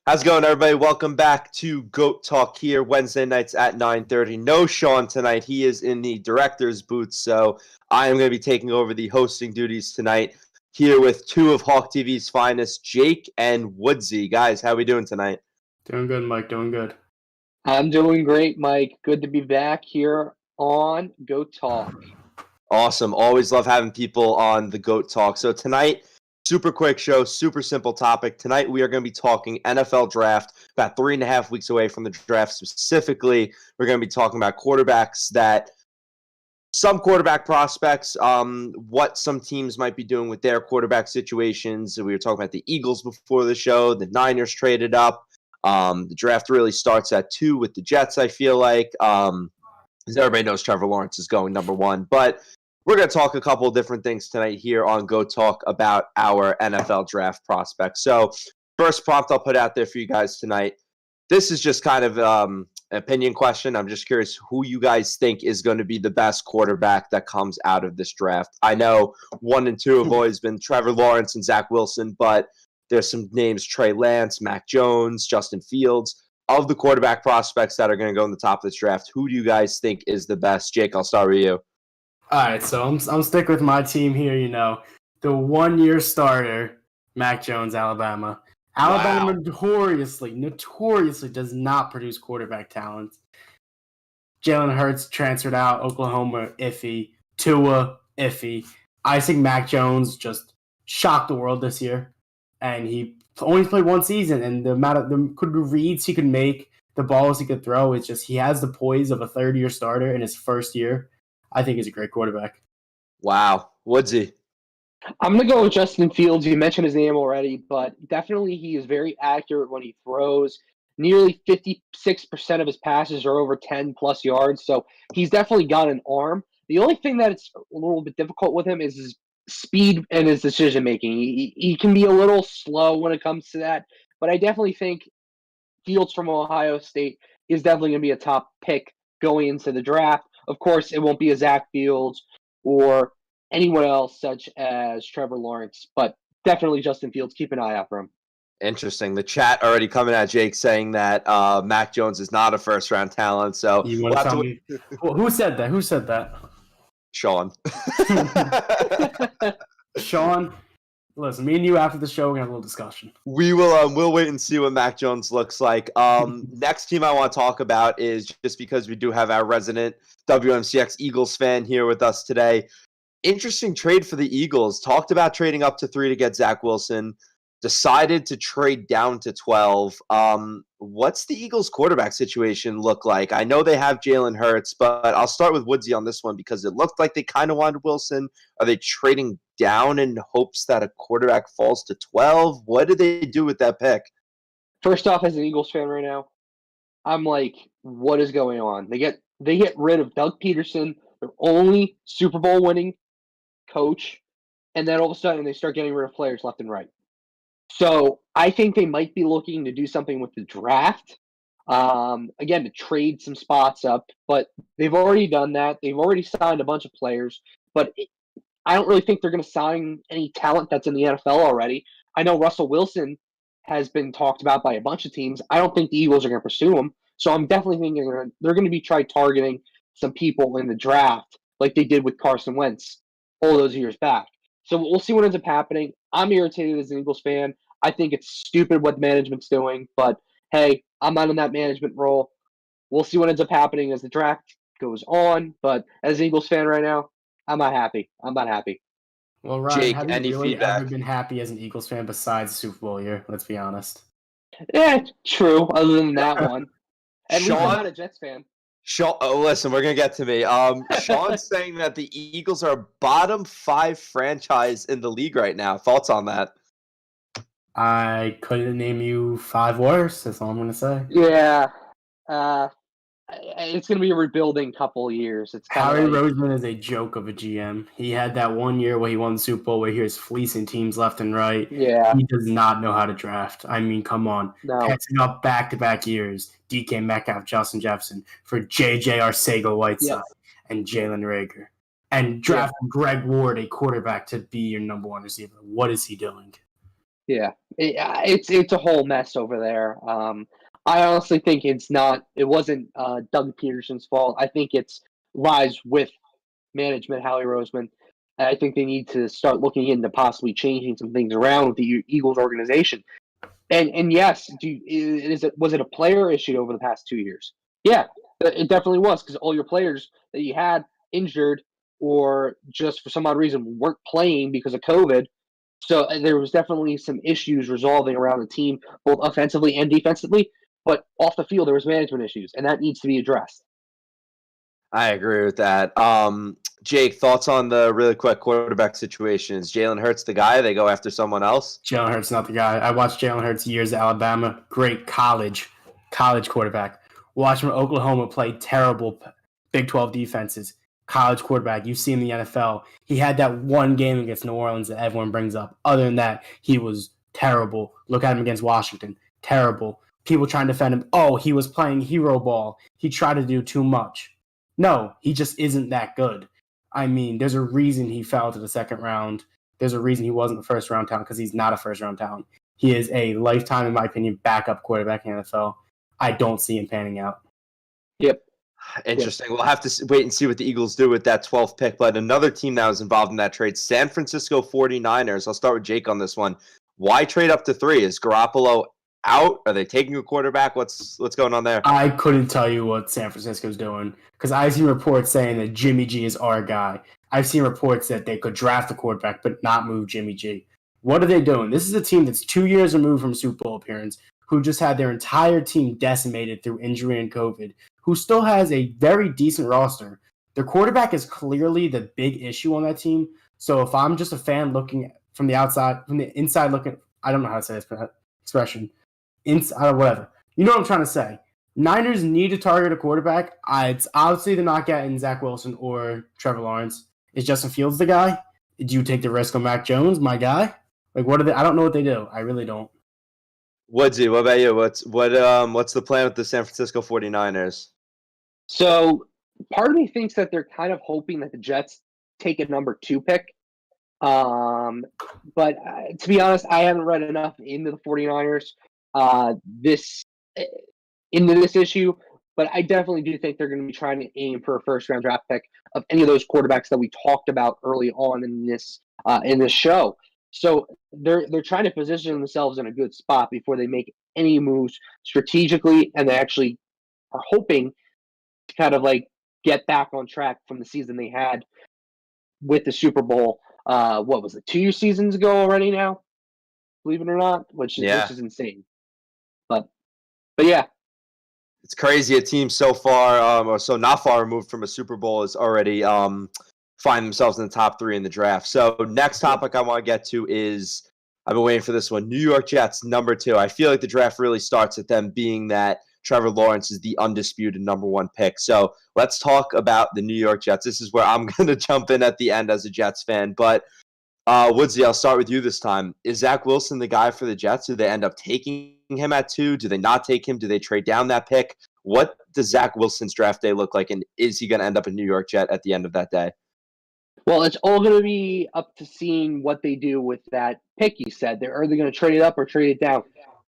How's it going, everybody? Welcome back to GOAT Talk here, Wednesday nights at 9:30. No Sean tonight. He is in the director's booth, so I am going to be taking over the hosting duties tonight here with two of Hawk TV's finest, Jake and Woodsy. Guys, how we doing tonight? Doing good, Mike. Doing good. I'm doing great, Mike. Good to be back here on GOAT Talk. Awesome. Always love having people on the GOAT Talk. So tonight, super quick show, super simple topic. Tonight we are going to be talking NFL draft, about 3.5 weeks away from the draft. Specifically, we're going to be talking about quarterbacks some quarterback prospects, what some teams might be doing with their quarterback situations. We were talking about the Eagles before the show. The Niners traded up. The draft really starts at 2 with the Jets, I feel like. As everybody knows, Trevor Lawrence is going number 1. But we're going to talk a couple of different things tonight here on Go Talk about our NFL draft prospects. So first prompt I'll put out there for you guys tonight. This is just kind of an opinion question. I'm just curious who you guys think is going to be the best quarterback that comes out of this draft. I know 1 and 2 have always been Trevor Lawrence and Zach Wilson, but there's some names, Trey Lance, Mac Jones, Justin Fields. Of the quarterback prospects that are going to go in the top of this draft, who do you guys think is the best? Jake, I'll start with you. All right, so I'm sticking with my team here. You know, the 1-year starter, Mac Jones, Alabama. Alabama notoriously does not produce quarterback talent. Jalen Hurts transferred out. Oklahoma, iffy. Tua, iffy. I think Mac Jones just shocked the world this year, and he only played 1 season, and the amount of the reads he could make, the balls he could throw, it's just he has the poise of a third-year starter in his first year. I think he's a great quarterback. Wow. Woodsy. I'm going to go with Justin Fields. You mentioned his name already, but definitely he is very accurate when he throws. Nearly 56% of his passes are over 10-plus yards, so he's definitely got an arm. The only thing that it's a little bit difficult with him is his speed and his decision making. He can be a little slow when it comes to that, but I definitely think Fields from Ohio State is definitely going to be a top pick going into the draft. Of course, it won't be a Zach Fields or anyone else such as Trevor Lawrence, but definitely Justin Fields. Keep an eye out for him. Interesting. The chat already coming at Jake saying that Mac Jones is not a first-round talent. So You want to tell me? Well, who said that? Who said that? Sean. Sean, listen, me and you after the show, we're going to have a little discussion. We will we'll wait and see what Mac Jones looks like. Next team I want to talk about is, just because we do have our resident WMCX Eagles fan here with us today. Interesting trade for the Eagles. Talked about trading up to 3 to get Zach Wilson. Decided to trade down to 12. What's the Eagles quarterback situation look like? I know they have Jalen Hurts, but I'll start with Woodsy on this one because it looked like they kind of wanted Wilson. Are they trading down in hopes that a quarterback falls to 12? What did they do with that pick? First off, as an Eagles fan right now, I'm like, what is going on? They get rid of Doug Peterson, their only Super Bowl winning coach, and then all of a sudden they start getting rid of players left and right. So I think they might be looking to do something with the draft, again, to trade some spots up. But they've already done that. They've already signed a bunch of players. But I don't really think they're going to sign any talent that's in the NFL already. I know Russell Wilson has been talked about by a bunch of teams. I don't think the Eagles are going to pursue him. So I'm definitely thinking they're going to be targeting some people in the draft like they did with Carson Wentz all those years back. So we'll see what ends up happening. I'm irritated as an Eagles fan. I think it's stupid what management's doing, but hey, I'm not in that management role. We'll see what ends up happening as the draft goes on. But as an Eagles fan right now, I'm not happy. Well, Ryan, Jake, have you any really feedback? ever been happy as an Eagles fan besides the Super Bowl year? Let's be honest. Yeah, true. Other than that one, at least I'm Sean? not a Jets fan. Listen, we're going to get to me. Sean's saying that the Eagles are a bottom 5 franchise in the league right now. Thoughts on that? I couldn't name you 5 worse. That's all I'm going to say. Yeah. It's going to be a rebuilding couple years. It's Harry Roseman is a joke of a GM. He had that 1 year where he won the Super Bowl where he was fleecing teams left and right. Yeah. He does not know how to draft. I mean, come on. No. Passing up back-to-back years, DK Metcalf, Justin Jefferson, for JJ Arcega-Whiteside and Jalen Reagor. And drafting Greg Ward, a quarterback, to be your number 1 receiver. What is he doing? Yeah, it's a whole mess over there. I honestly think it wasn't Doug Peterson's fault. I think it's lies with management, Howie Roseman. I think they need to start looking into possibly changing some things around with the Eagles organization. And yes, was it a player issue over the past 2 years? Yeah, it definitely was, because all your players that you had injured or just for some odd reason weren't playing because of COVID. So there was definitely some issues resolving around the team, both offensively and defensively. But off the field, there was management issues, and that needs to be addressed. I agree with that. Jake, thoughts on the really quick quarterback situation? Is Jalen Hurts the guy? They go after someone else? Jalen Hurts not the guy. I watched Jalen Hurts years at Alabama. Great college quarterback. Watched him at Oklahoma play terrible Big 12 defenses. College quarterback. You see him in the NFL. He had that one game against New Orleans that everyone brings up. Other than that, he was terrible. Look at him against Washington. Terrible. People trying to defend him. Oh, he was playing hero ball. He tried to do too much. No, he just isn't that good. I mean, there's a reason he fell to the second round. There's a reason he wasn't the first round talent, because he's not a first round talent. He is a lifetime, in my opinion, backup quarterback in the NFL. I don't see him panning out. Yep. Interesting. We'll have to wait and see what the Eagles do with that 12th pick. But another team that was involved in that trade, San Francisco 49ers. I'll start with Jake on this one. Why trade up to 3? Is Garoppolo out? Are they taking a quarterback? What's going on there? I couldn't tell you what San Francisco's doing, because I've seen reports saying that Jimmy G is our guy. I've seen reports that they could draft a quarterback but not move Jimmy G. What are they doing? This is a team that's 2 years removed from Super Bowl appearance, who just had their entire team decimated through injury and COVID, who still has a very decent roster. Their quarterback is clearly the big issue on that team. So if I'm just a fan looking from the outside, from the inside looking, I don't know how to say this expression. Whatever. You know what I'm trying to say. Niners need to target a quarterback. It's obviously they're not getting Zach Wilson or Trevor Lawrence. Is Justin Fields the guy? Do you take the risk on Mac Jones, my guy? Like, what are they? I don't know what they do. I really don't. Woodsy, what about you? What's the plan with the San Francisco 49ers? So part of me thinks that they're kind of hoping that the Jets take a number 2 pick. But to be honest, I haven't read enough into the 49ers into this issue, but I definitely do think they're going to be trying to aim for a first-round draft pick of any of those quarterbacks that we talked about early on in this show. So they're trying to position themselves in a good spot before they make any moves strategically, and they actually are hoping to kind of like get back on track from the season they had with the Super Bowl. What was it, 2 seasons ago already now? Believe it or not, which is insane. But yeah. It's crazy. A team so far, or so not far removed from a Super Bowl, is already find themselves in the top 3 in the draft. So next topic I want to get to is, I've been waiting for this one, New York Jets, number 2. I feel like the draft really starts at them being that Trevor Lawrence is the undisputed number 1 pick. So let's talk about the New York Jets. This is where I'm going to jump in at the end as a Jets fan. But Woodsy, I'll start with you this time. Is Zach Wilson the guy for the Jets? Do they end up taking him at 2? Do they not take him? Do they trade down that pick? What does Zach Wilson's draft day look like, and is he going to end up a New York Jet at the end of that day? Well, it's all going to be up to seeing what they do with that pick you said. They're either going to trade it up or trade it down.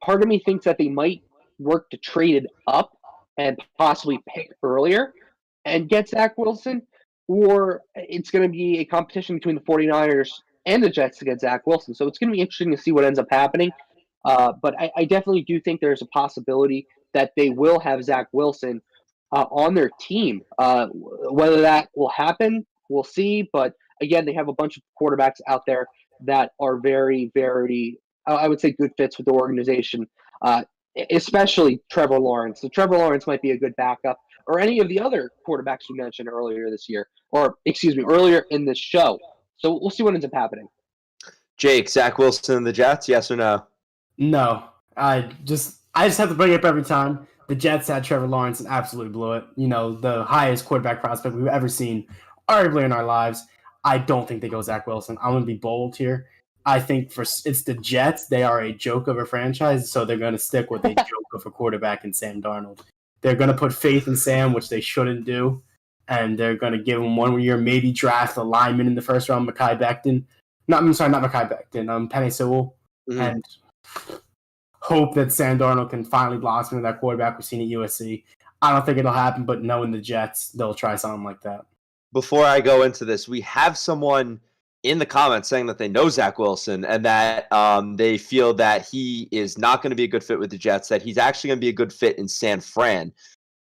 Part of me thinks that they might work to trade it up and possibly pick earlier and get Zach Wilson, or it's going to be a competition between the 49ers and the Jets to get Zach Wilson. So it's going to be interesting to see what ends up happening. But I definitely do think there's a possibility that they will have Zach Wilson on their team. Whether that will happen, we'll see. But again, they have a bunch of quarterbacks out there that are very, very, I would say, good fits with the organization, especially Trevor Lawrence. So Trevor Lawrence might be a good backup, or any of the other quarterbacks you mentioned earlier this year, or excuse me, earlier in this show. So we'll see what ends up happening. Jake, Zach Wilson and the Jets, yes or no? No. I just have to bring it up every time. The Jets had Trevor Lawrence and absolutely blew it. You know, the highest quarterback prospect we've ever seen, arguably in our lives. I don't think they go Zach Wilson. I'm going to be bold here. I think it's the Jets. They are a joke of a franchise, so they're going to stick with a joke of a quarterback in Sam Darnold. They're going to put faith in Sam, which they shouldn't do, and they're going to give him 1 year, maybe draft a lineman in the first round, Mekhi Becton. Not Mekhi Becton, Penei Sewell. and hope that Sam Darnold can finally blossom into that quarterback we've seen at USC. I don't think it'll happen, but knowing the Jets, they'll try something like that. Before I go into this, we have someone in the comments saying that they know Zach Wilson and that they feel that he is not going to be a good fit with the Jets, that he's actually going to be a good fit in San Fran.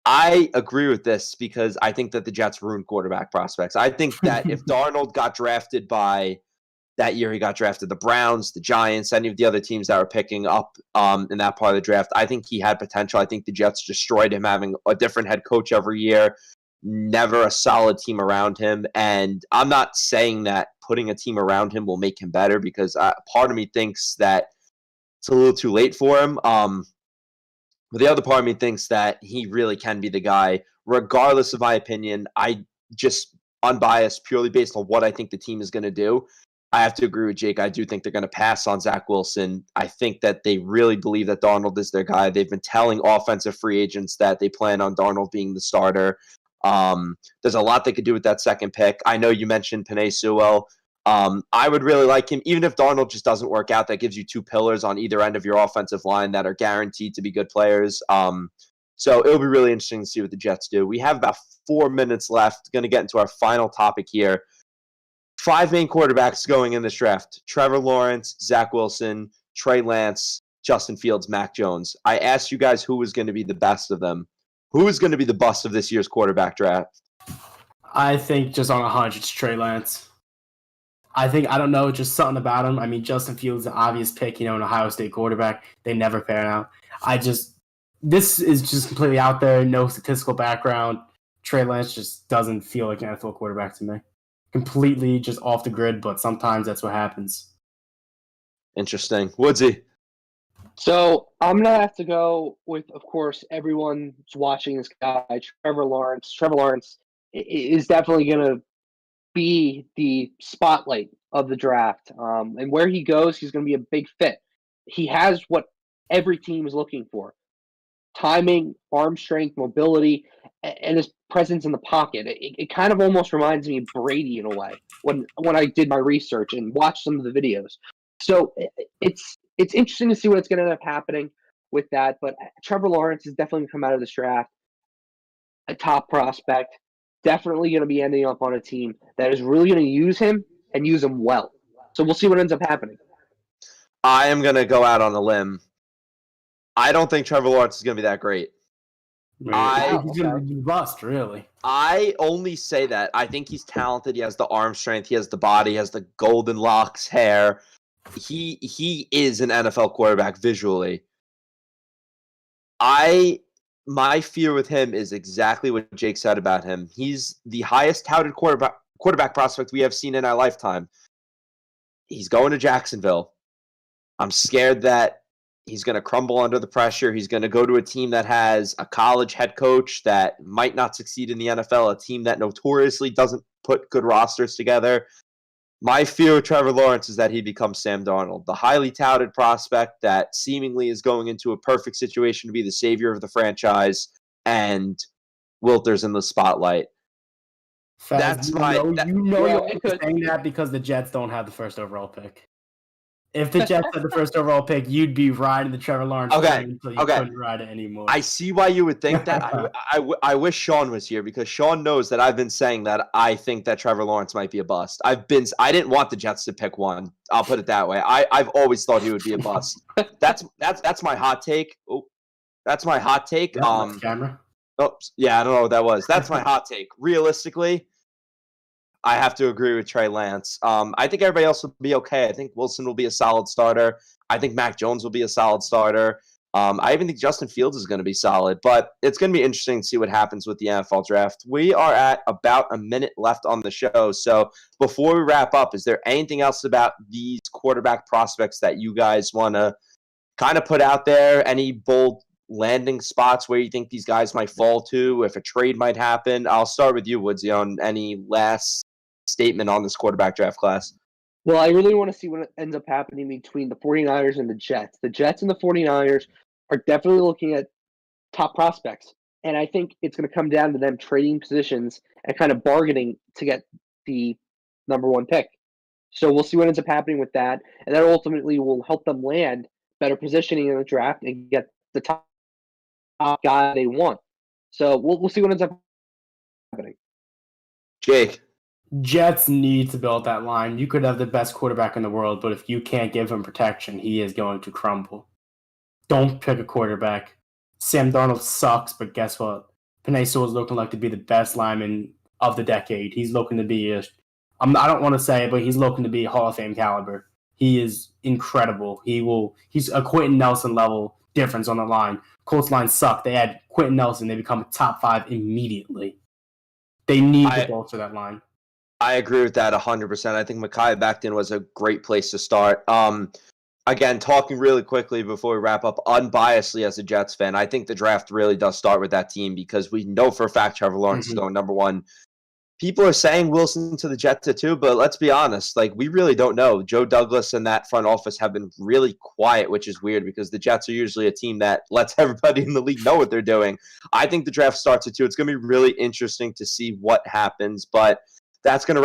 I agree with this because I think that the Jets ruined quarterback prospects. I think that if Darnold got drafted by that year, he got drafted the Browns, the Giants, any of the other teams that were picking up in that part of the draft, I think he had potential. I think the Jets destroyed him having a different head coach every year, never a solid team around him. And I'm not saying that putting a team around him will make him better because part of me thinks that it's a little too late for him. But the other part of me thinks that he really can be the guy, regardless of my opinion. I just unbiased, purely based on what I think the team is going to do. I have to agree with Jake. I do think they're going to pass on Zach Wilson. I think that they really believe that Darnold is their guy. They've been telling offensive free agents that they plan on Darnold being the starter. There's a lot they could do with that second pick. I know you mentioned Penei Sewell. I would really like him, even if Darnold just doesn't work out. That gives you two pillars on either end of your offensive line that are guaranteed to be good players. So it'll be really interesting to see what the Jets do. We have about 4 minutes left. Going to get into our final topic here. 5 main quarterbacks going in this draft: Trevor Lawrence, Zach Wilson, Trey Lance, Justin Fields, Mac Jones. I asked you guys who was going to be the best of them. Who is going to be the bust of this year's quarterback draft? I think just on a hunch, it's Trey Lance. I don't know, just something about him. I mean, Justin Fields is an obvious pick, an Ohio State quarterback. They never pan out. This is just completely out there, no statistical background. Trey Lance just doesn't feel like an NFL quarterback to me. Completely just off the grid, but sometimes that's what happens. Interesting. Woodsy? So I'm going to have to go with, of course, everyone's watching this guy, Trevor Lawrence. Trevor Lawrence is definitely going to be the spotlight of the draft. And where he goes, he's going to be a big fit. He has what every team is looking for: timing, arm strength, mobility, and his presence in the pocket. It kind of almost reminds me of Brady in a way when I did my research and watched some of the videos. So it's interesting to see what's going to end up happening with that. But Trevor Lawrence is definitely going to come out of this draft a top prospect. Definitely going to be ending up on a team that is really going to use him and use him well. So we'll see what ends up happening. I am going to go out on a limb. I don't think Trevor Lawrence is going to be that great. He's going to be bust, really. I only say that. I think he's talented. He has the arm strength. He has the body. He has the golden locks, hair. He is an NFL quarterback visually. My fear with him is exactly what Jake said about him. He's the highest touted quarterback prospect we have seen in our lifetime. He's going to Jacksonville. I'm scared that he's going to crumble under the pressure. He's going to go to a team that has a college head coach that might not succeed in the NFL, a team that notoriously doesn't put good rosters together. My fear with Trevor Lawrence is that he becomes Sam Darnold, the highly touted prospect that seemingly is going into a perfect situation to be the savior of the franchise, and Wilter's in the spotlight. You're saying that because the Jets don't have the first overall pick. If the Jets had the first overall pick, you'd be riding the Trevor Lawrence train until you couldn't ride it anymore. I see why you would think that. I wish Sean was here because Sean knows that I've been saying that I think that Trevor Lawrence might be a bust. I didn't want the Jets to pick one. I'll put it that way. I've always thought he would be a bust. That's my hot take. Oh, that's my hot take. Camera. Oops. Yeah, I don't know what that was. That's my hot take. Realistically, I have to agree with Trey Lance. I think everybody else will be okay. I think Wilson will be a solid starter. I think Mac Jones will be a solid starter. I even think Justin Fields is going to be solid. But it's going to be interesting to see what happens with the NFL draft. We are at about a minute left on the show. So before we wrap up, is there anything else about these quarterback prospects that you guys want to kind of put out there? Any bold landing spots where you think these guys might fall to, if a trade might happen? I'll start with you, Woodsy, on any last statement on this quarterback draft class. Well, I really want to see what ends up happening between the 49ers and the Jets. The Jets and the 49ers are definitely looking at top prospects. And I think it's going to come down to them trading positions and kind of bargaining to get the number one pick. So we'll see what ends up happening with that, and that ultimately will help them land better positioning in the draft and get the top guy they want. So we'll see what ends up happening. Jake. Jets need to build that line. You could have the best quarterback in the world, but if you can't give him protection, he is going to crumble. Don't pick a quarterback. Sam Darnold sucks, but guess what? Penei Sewell is looking like to be the best lineman of the decade. He's looking to be I don't want to say it, but he's looking to be Hall of Fame caliber. He is incredible. He's a Quentin Nelson level difference on the line. Colts line suck. They add Quentin Nelson, they become a top 5 immediately. They need to bolster that line. I agree with that 100%. I think Mekhi Becton was a great place to start. Again, talking really quickly before we wrap up, unbiasedly as a Jets fan, I think the draft really does start with that team because we know for a fact Trevor Lawrence is going number 1. People are saying Wilson to the Jets too, but let's be honest, we really don't know. Joe Douglas and that front office have been really quiet, which is weird because the Jets are usually a team that lets everybody in the league know what they're doing. I think the draft starts at 2. It's going to be really interesting to see what happens, but that's going to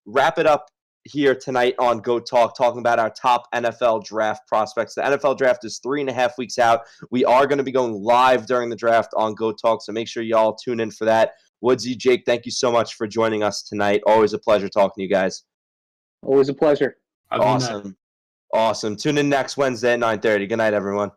wrap it up here tonight on Goat Talk, talking about our top NFL draft prospects. The NFL draft is 3.5 weeks out. We are going to be going live during the draft on Goat Talk, so make sure y'all tune in for that. Woodsy, Jake, thank you so much for joining us tonight. Always a pleasure talking to you guys. Always a pleasure. Awesome. Tune in next Wednesday at 9:30. Good night, everyone.